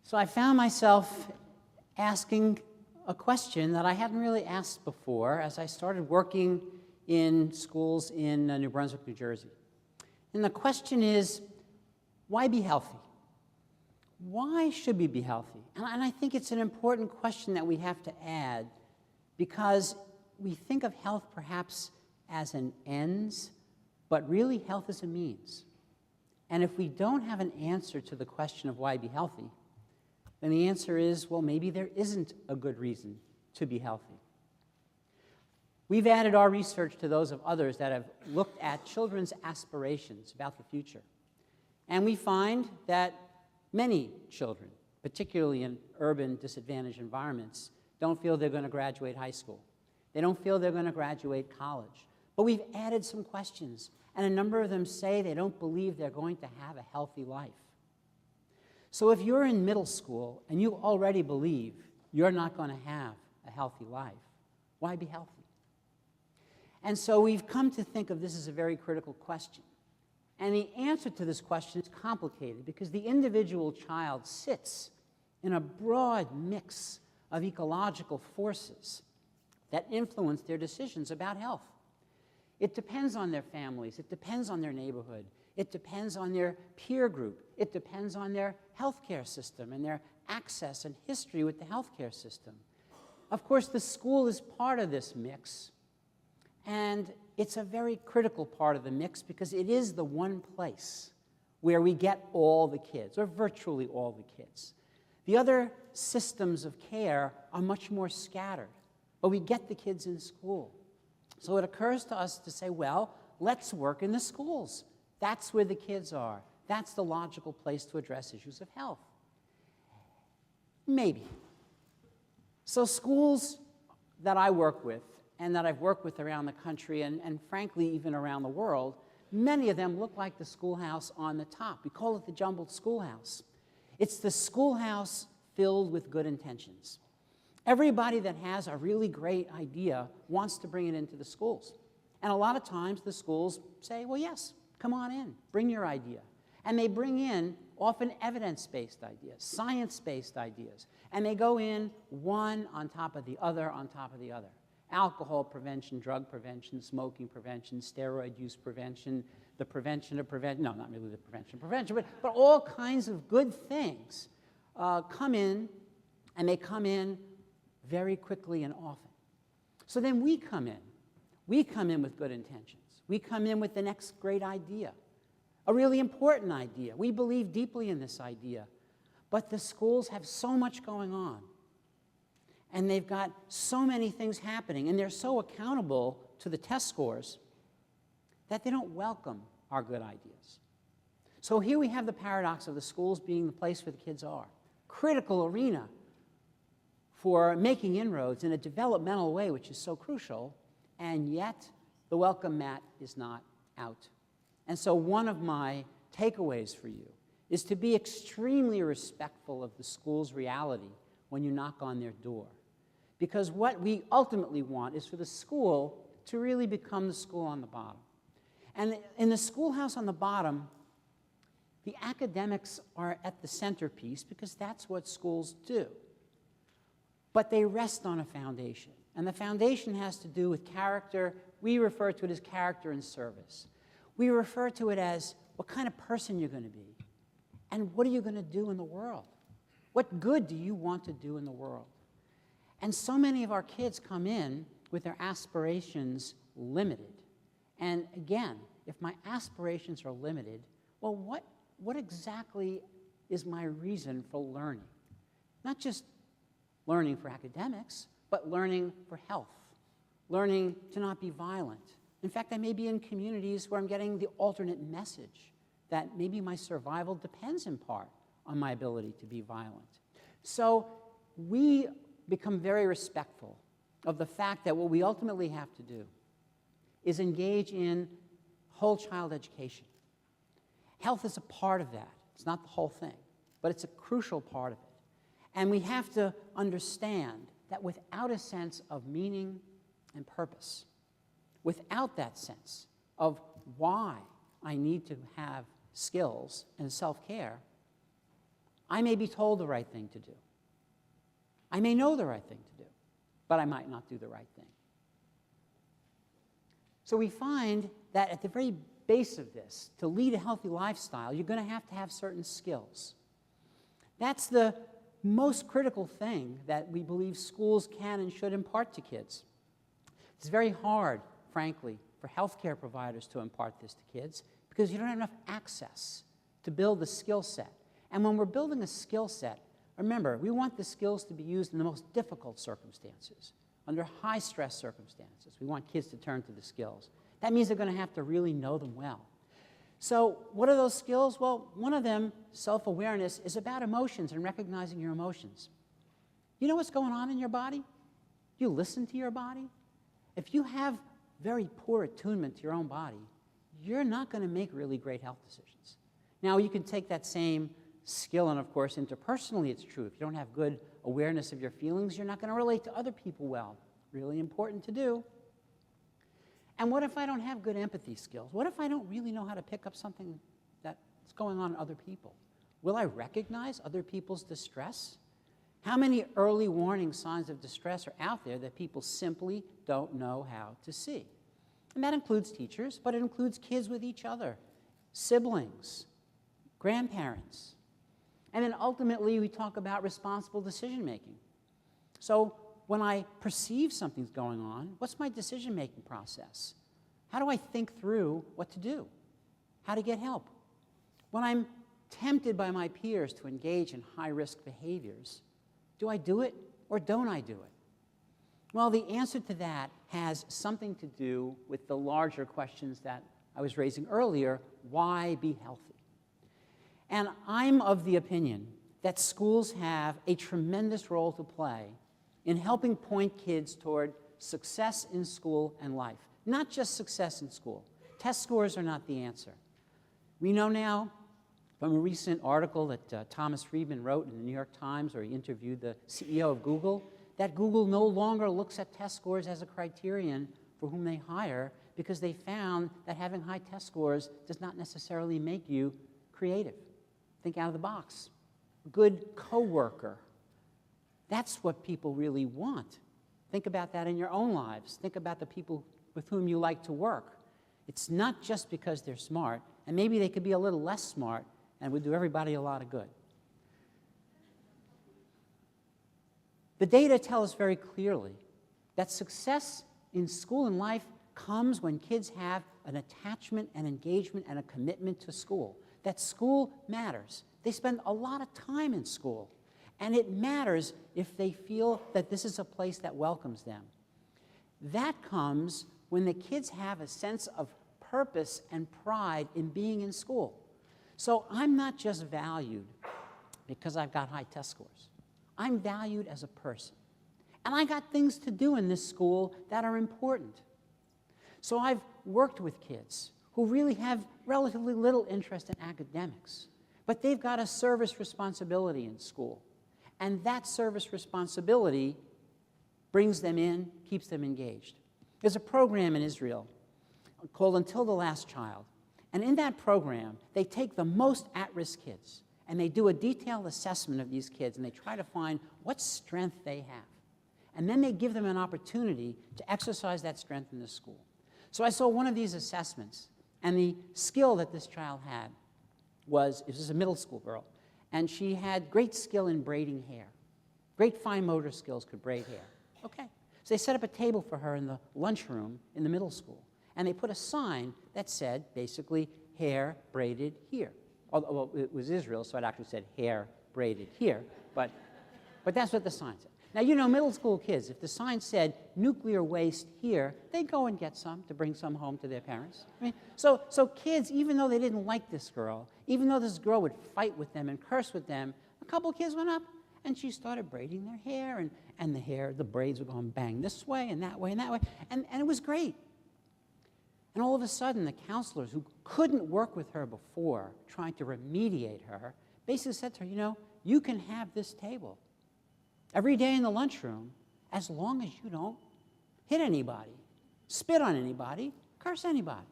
So I found myself asking a question that I hadn't really asked before as I started working in schools in New Brunswick, New Jersey. And the question is, why be healthy? Why should we be healthy? And I think it's an important question that we have to add, because we think of health perhaps as an ends, but really health is a means. And if we don't have an answer to the question of why be healthy, then the answer is, well, maybe there isn't a good reason to be healthy. We've added our research to those of others that have looked at children's aspirations about the future. And we find that many children, particularly in urban disadvantaged environments, don't feel they're going to graduate high school. They don't feel they're going to graduate college. But we've added some questions, and a number of them say they don't believe they're going to have a healthy life. So if you're in middle school and you already believe you're not going to have a healthy life, why be healthy? And so we've come to think of this as a very critical question. And the answer to this question is complicated because the individual child sits in a broad mix of ecological forces that influence their decisions about health. It depends on their families. It depends on their neighborhood. It depends on their peer group. It depends on their healthcare system and their access and history with the healthcare system. Of course, the school is part of this mix, and it's a very critical part of the mix because it is the one place where we get all the kids, or virtually all the kids. The other systems of care are much more scattered, but we get the kids in school. So it occurs to us to say, well, let's work in the schools. That's where the kids are. That's the logical place to address issues of health. Maybe. So schools that I work with and that I've worked with around the country and frankly even around the world, many of them look like the schoolhouse on the top. We call it the jumbled schoolhouse. It's the schoolhouse filled with good intentions. Everybody that has a really great idea wants to bring it into the schools. And a lot of times the schools say, well, yes, come on in, bring your idea. And they bring in often evidence-based ideas, science-based ideas, and they go in one on top of the other on top of the other. Alcohol prevention, drug prevention, smoking prevention, steroid use prevention, the prevention of prevention, no, not really the prevention of prevention, but all kinds of good things come in, and they come in very quickly and often. So then we come in. We come in with good intentions. We come in with the next great idea, a really important idea. We believe deeply in this idea, but the schools have so much going on, and they've got so many things happening, and they're so accountable to the test scores that they don't welcome our good ideas. So here we have the paradox of the schools being the place where the kids are, critical arena for making inroads in a developmental way, which is so crucial, and yet the welcome mat is not out. And so one of my takeaways for you is to be extremely respectful of the school's reality when you knock on their door. Because what we ultimately want is for the school to really become the school on the bottom. And in the schoolhouse on the bottom, the academics are at the centerpiece because that's what schools do. But they rest on a foundation. And the foundation has to do with character. We refer to it as character and service. We refer to it as what kind of person you're going to be. And what are you going to do in the world? What good do you want to do in the world? And so many of our kids come in with their aspirations limited. And again, if my aspirations are limited, well, what exactly is my reason for learning? Not just learning for academics, but learning for health, learning to not be violent. In fact, I may be in communities where I'm getting the alternate message that maybe my survival depends in part on my ability to be violent. So we become very respectful of the fact that what we ultimately have to do is engage in whole child education. Health is a part of that. It's not the whole thing, but it's a crucial part of it. And we have to understand that without a sense of meaning and purpose, without that sense of why I need to have skills and self-care, I may be told the right thing to do. I may know the right thing to do, but I might not do the right thing. So we find that at the very base of this, to lead a healthy lifestyle, you're going to have certain skills. That's the most critical thing that we believe schools can and should impart to kids. It's very hard, frankly, for healthcare providers to impart this to kids because you don't have enough access to build the skill set. And when we're building a skill set, remember, we want the skills to be used in the most difficult circumstances, under high-stress circumstances. We want kids to turn to the skills. That means they're going to have to really know them well. So what are those skills? Well, one of them, self-awareness, is about emotions and recognizing your emotions. You know what's going on in your body? You listen to your body. If you have very poor attunement to your own body, you're not going to make really great health decisions. Now, you can take that same skill, and of course, interpersonally it's true. If you don't have good awareness of your feelings, you're not going to relate to other people well. Really important to do. And what if I don't have good empathy skills? What if I don't really know how to pick up something that's going on in other people? Will I recognize other people's distress? How many early warning signs of distress are out there that people simply don't know how to see? And that includes teachers, but it includes kids with each other, siblings, grandparents. And then ultimately, we talk about responsible decision-making. So when I perceive something's going on, what's my decision-making process? How do I think through what to do? How to get help? When I'm tempted by my peers to engage in high-risk behaviors, do I do it or don't I do it? Well, the answer to that has something to do with the larger questions that I was raising earlier. Why be healthy? And I'm of the opinion that schools have a tremendous role to play in helping point kids toward success in school and life. Not just success in school. Test scores are not the answer. We know now from a recent article that Thomas Friedman wrote in the New York Times, where he interviewed the CEO of Google, that Google no longer looks at test scores as a criterion for whom they hire because they found that having high test scores does not necessarily make you creative. Think out of the box. Good coworker. That's what people really want. Think about that in your own lives. Think about the people with whom you like to work. It's not just because they're smart, and maybe they could be a little less smart and would do everybody a lot of good. The data tell us very clearly that success in school and life comes when kids have an attachment and engagement and a commitment to school. That school matters. They spend a lot of time in school. And it matters if they feel that this is a place that welcomes them. That comes when the kids have a sense of purpose and pride in being in school. So I'm not just valued because I've got high test scores. I'm valued as a person. And I got things to do in this school that are important. So I've worked with kids who really have relatively little interest in academics, but they've got a service responsibility in school. And that service responsibility brings them in, keeps them engaged. There's a program in Israel called Until the Last Child. And in that program, they take the most at-risk kids, and they do a detailed assessment of these kids, and they try to find what strength they have. And then they give them an opportunity to exercise that strength in the school. So I saw one of these assessments, and the skill that this child had was, this is a middle school girl, and she had great skill in braiding hair. Great fine motor skills, could braid hair. Okay. So they set up a table for her in the lunchroom in the middle school. And they put a sign that said, basically, hair braided here. Although, well, it was Israel, so it actually said hair braided here. But that's what the sign said. Now, you know, middle school kids, if the sign said nuclear waste here, they'd go and get some to bring some home to their parents. I mean, so kids, even though they didn't like this girl, even though this girl would fight with them and curse with them, a couple of kids went up and she started braiding their hair, and the braids were going bang this way and that way and that way, and it was great. And all of a sudden, the counselors who couldn't work with her before, trying to remediate her, basically said to her, you know, you can have this table every day in the lunchroom as long as you don't hit anybody, spit on anybody, curse anybody.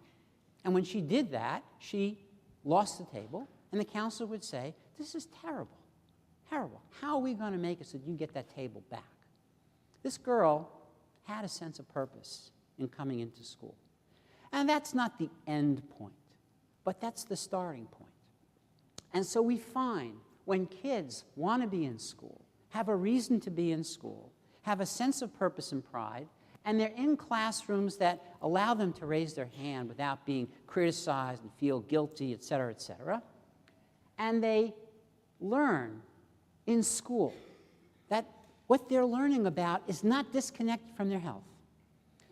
And when she did that, she lost the table, and the counselor would say, this is terrible. terrible. How are we going to make it so that you get that table back? This girl had a sense of purpose in coming into school. And that's not the end point, but that's the starting point. And so we find when kids want to be in school, have a reason to be in school, have a sense of purpose and pride, and they're in classrooms that allow them to raise their hand without being criticized and feel guilty, et cetera, and they learn in school that what they're learning about is not disconnected from their health.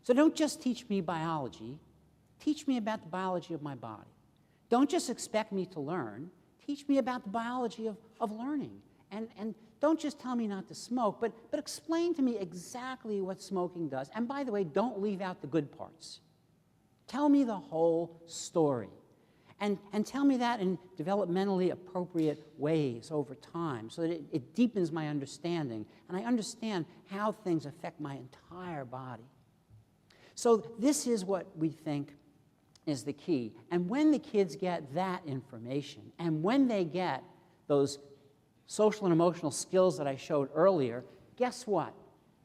So don't just teach me biology, teach me about the biology of my body. Don't just expect me to learn, teach me about the biology of learning. And don't just tell me not to smoke, but explain to me exactly what smoking does. And by the way, don't leave out the good parts. Tell me the whole story. And tell me that in developmentally appropriate ways over time so that it deepens my understanding and I understand how things affect my entire body. So this is what we think is the key. And when the kids get that information and when they get those social and emotional skills that I showed earlier, guess what?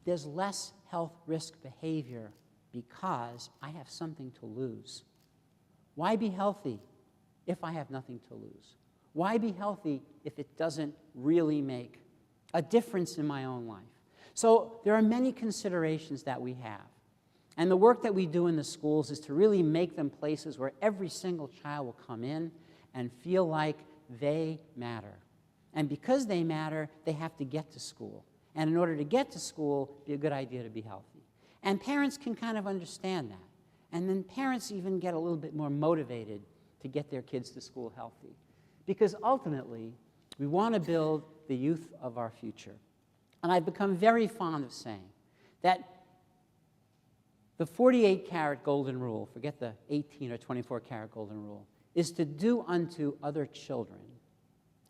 There's less health risk behavior because I have something to lose. Why be healthy if I have nothing to lose? Why be healthy if it doesn't really make a difference in my own life? So there are many considerations that we have. And the work that we do in the schools is to really make them places where every single child will come in and feel like they matter. And because they matter, they have to get to school. And in order to get to school, it'd be a good idea to be healthy. And parents can kind of understand that. And then parents even get a little bit more motivated to get their kids to school healthy. Because ultimately, we want to build the youth of our future. And I've become very fond of saying that the 48-karat golden rule, forget the 18 or 24-karat golden rule, is to do unto other children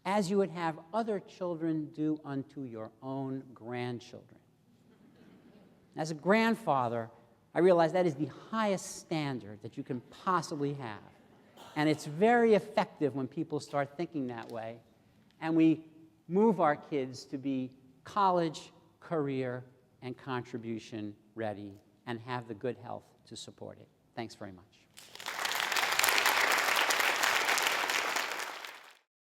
as you would have other children do unto your own grandchildren. As a grandfather, I realize that is the highest standard that you can possibly have. And it's very effective when people start thinking that way. And we move our kids to be college, career, and contribution ready and have the good health to support it. Thanks very much.